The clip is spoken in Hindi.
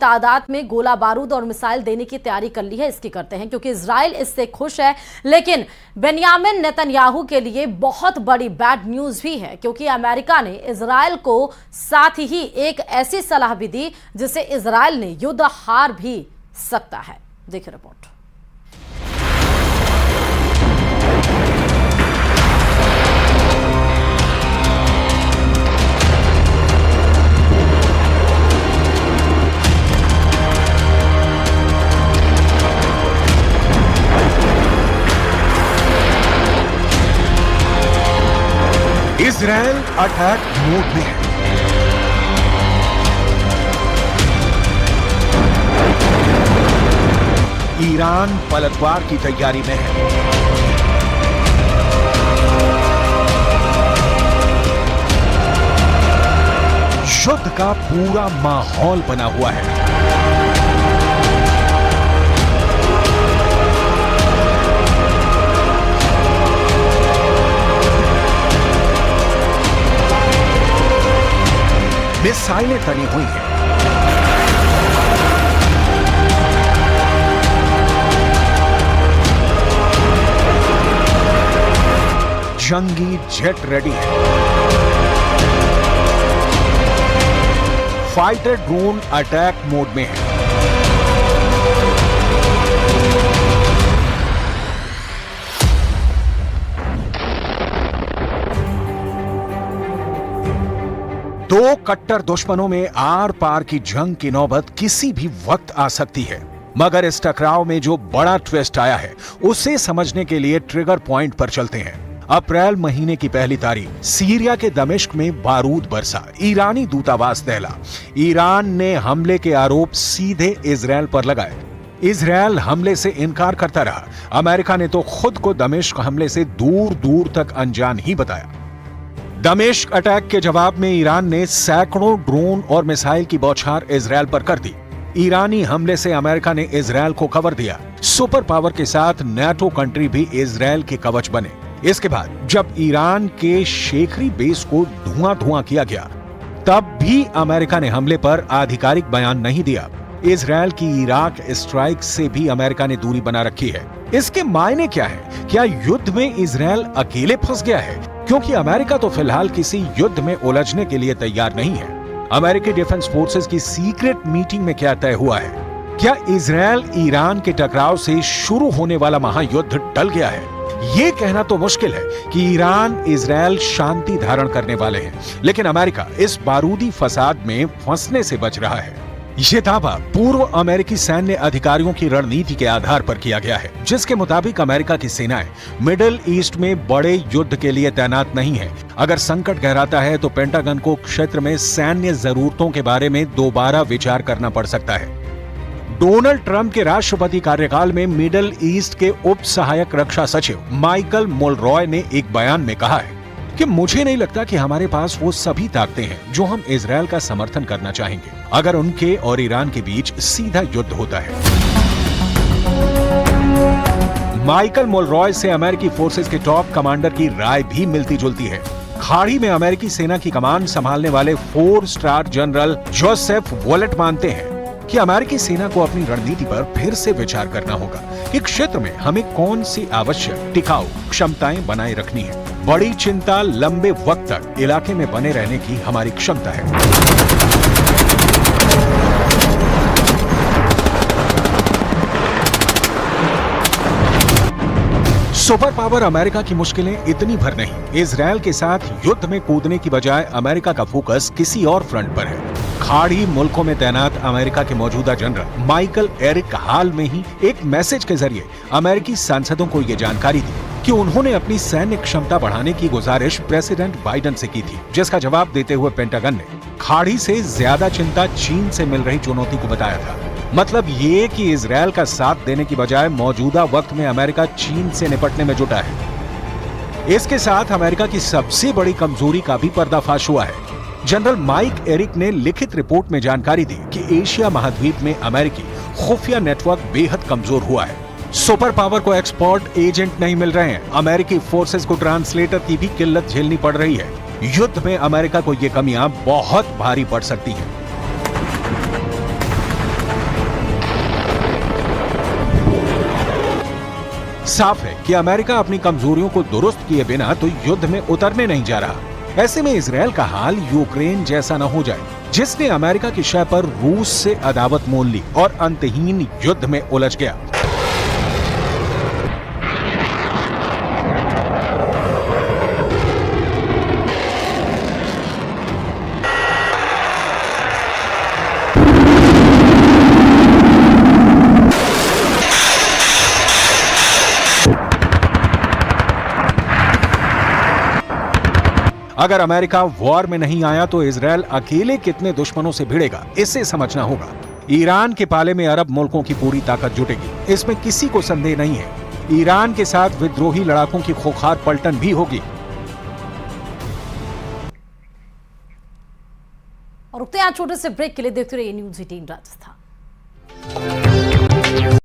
तादाद में गोला बारूद और मिसाइल देने की तैयारी कर ली है, इसकी करते हैं क्योंकि इजराइल इससे खुश है। लेकिन बेंयामिन नेतन्याहू के लिए बहुत बड़ी बैड न्यूज भी है क्योंकि अमेरिका ने इजराइल को साथ ही एक ऐसी सलाह भी दी जिससे इजराइल ने युद्ध हार भी सकता है। देखिए रिपोर्ट। इजराइल अटैक मोड में है। ईरान पलटवार की तैयारी में है। युद्ध का पूरा माहौल बना हुआ है। मिसाइलें तनी हुई हैं। जंगी जेट रेडी है। फाइटर ड्रोन अटैक मोड में है। दो कट्टर दुश्मनों में आर पार की जंग की नौबत किसी भी वक्त आ सकती है, मगर इस टकराव में जो बड़ा ट्विस्ट आया है उसे समझने के लिए ट्रिगर पॉइंट पर चलते हैं। अप्रैल महीने की पहली तारीख सीरिया के दमिश्क में बारूद बरसा, ईरानी दूतावास दहला। ईरान ने हमले के आरोप सीधे इजराइल पर लगाए। इजराइल हमले से इनकार करता रहा। अमेरिका ने तो खुद को दमिश्क हमले से दूर दूर तक अनजान ही बताया। दमिश्क अटैक के जवाब में ईरान ने सैकड़ों ड्रोन और मिसाइल की बौछार इजराइल पर कर दी। ईरानी हमले से अमेरिका ने इजराइल को कवर दिया। सुपर पावर के साथ नाटो कंट्री भी इजराइल के कवच बने। इसके बाद जब ईरान के शेखरी बेस को धुआं धुआं किया गया, तब भी अमेरिका ने हमले पर आधिकारिक बयान नहीं दिया। इजराइल की इराक स्ट्राइक से भी अमेरिका ने दूरी बना रखी है। इसके मायने क्या है? क्या युद्ध में इजराइल अकेले फंस गया है? क्योंकि अमेरिका तो फिलहाल किसी युद्ध में उलझने के लिए तैयार नहीं है। अमेरिकी डिफेंस फोर्सेस की सीक्रेट मीटिंग में क्या तय हुआ है? क्या इजराइल ईरान के टकराव से शुरू होने वाला महायुद्ध टल गया है? ये कहना तो मुश्किल है कि ईरान इजराइल शांति धारण करने वाले हैं, लेकिन अमेरिका इस बारूदी फसाद में फंसने से बच रहा है। ये दावा पूर्व अमेरिकी सैन्य अधिकारियों की रणनीति के आधार पर किया गया है, जिसके मुताबिक अमेरिका की सेनाएं मिडिल ईस्ट में बड़े युद्ध के लिए तैनात नहीं है। अगर संकट गहराता है तो पेंटागन को क्षेत्र में सैन्य जरूरतों के बारे में दोबारा विचार करना पड़ सकता है। डोनाल्ड ट्रंप के राष्ट्रपति कार्यकाल में मिडिल ईस्ट के उप सहायक रक्षा सचिव माइकल मोलरॉय ने एक बयान में कहा है कि मुझे नहीं लगता कि हमारे पास वो सभी ताकतें हैं जो हम इजराइल का समर्थन करना चाहेंगे अगर उनके और ईरान के बीच सीधा युद्ध होता है। माइकल मोलरॉय से अमेरिकी फोर्सेस के टॉप कमांडर की राय भी मिलती जुलती है। खाड़ी में अमेरिकी सेना की कमान संभालने वाले 4 स्टार जनरल जोसेफ वॉलेट मानते हैं कि अमेरिकी सेना को अपनी रणनीति पर फिर से विचार करना होगा कि क्षेत्र में हमें कौन सी आवश्यक टिकाऊ क्षमताएं बनाए रखनी है। बड़ी चिंता लंबे वक्त तक इलाके में बने रहने की हमारी क्षमता है। सुपर पावर अमेरिका की मुश्किलें इतनी भर नहीं। इजराइल के साथ युद्ध में कूदने की बजाय अमेरिका का फोकस किसी और फ्रंट पर है। खाड़ी मुल्कों में तैनात अमेरिका के मौजूदा जनरल माइकल एरिक हाल में ही एक मैसेज के जरिए अमेरिकी सांसदों को यह जानकारी दी कि उन्होंने अपनी सैन्य क्षमता बढ़ाने की गुजारिश प्रेसिडेंट बाइडेन से की थी, जिसका जवाब देते हुए पेंटागन ने खाड़ी से ज्यादा चिंता चीन से मिल रही चुनौती को बताया था। मतलब ये कि इजराइल का साथ देने की बजाय मौजूदा वक्त में अमेरिका चीन से निपटने में जुटा है। इसके साथ अमेरिका की सबसे बड़ी कमजोरी का भी पर्दाफाश हुआ है। जनरल माइक एरिक ने लिखित रिपोर्ट में जानकारी दी कि एशिया महाद्वीप में अमेरिकी खुफिया नेटवर्क बेहद कमजोर हुआ है। सुपर पावर को एक्सपर्ट एजेंट नहीं मिल रहे हैं। अमेरिकी फोर्सेस को ट्रांसलेटर की भी किल्लत झेलनी पड़ रही है। युद्ध में अमेरिका को ये कमियां बहुत भारी पड़ सकती हैं। साफ है कि अमेरिका अपनी कमजोरियों को दुरुस्त किए बिना तो युद्ध में उतरने नहीं जा रहा। ऐसे में इजरायल का हाल यूक्रेन जैसा न हो जाए, जिसने अमेरिका की शय पर रूस से अदावत मोल ली और अंतहीन युद्ध में उलझ गया। अगर अमेरिका वॉर में नहीं आया तो इजरायल अकेले कितने दुश्मनों से भिड़ेगा, इसे समझना होगा। ईरान के पाले में अरब मुल्कों की पूरी ताकत जुटेगी, इसमें किसी को संदेह नहीं है। ईरान के साथ विद्रोही लड़ाकों की खोखार पलटन भी होगी। और रुकते हैं छोटे से ब्रेक के लिए, देखते रहिए न्यूज़ 18 राजस्थान।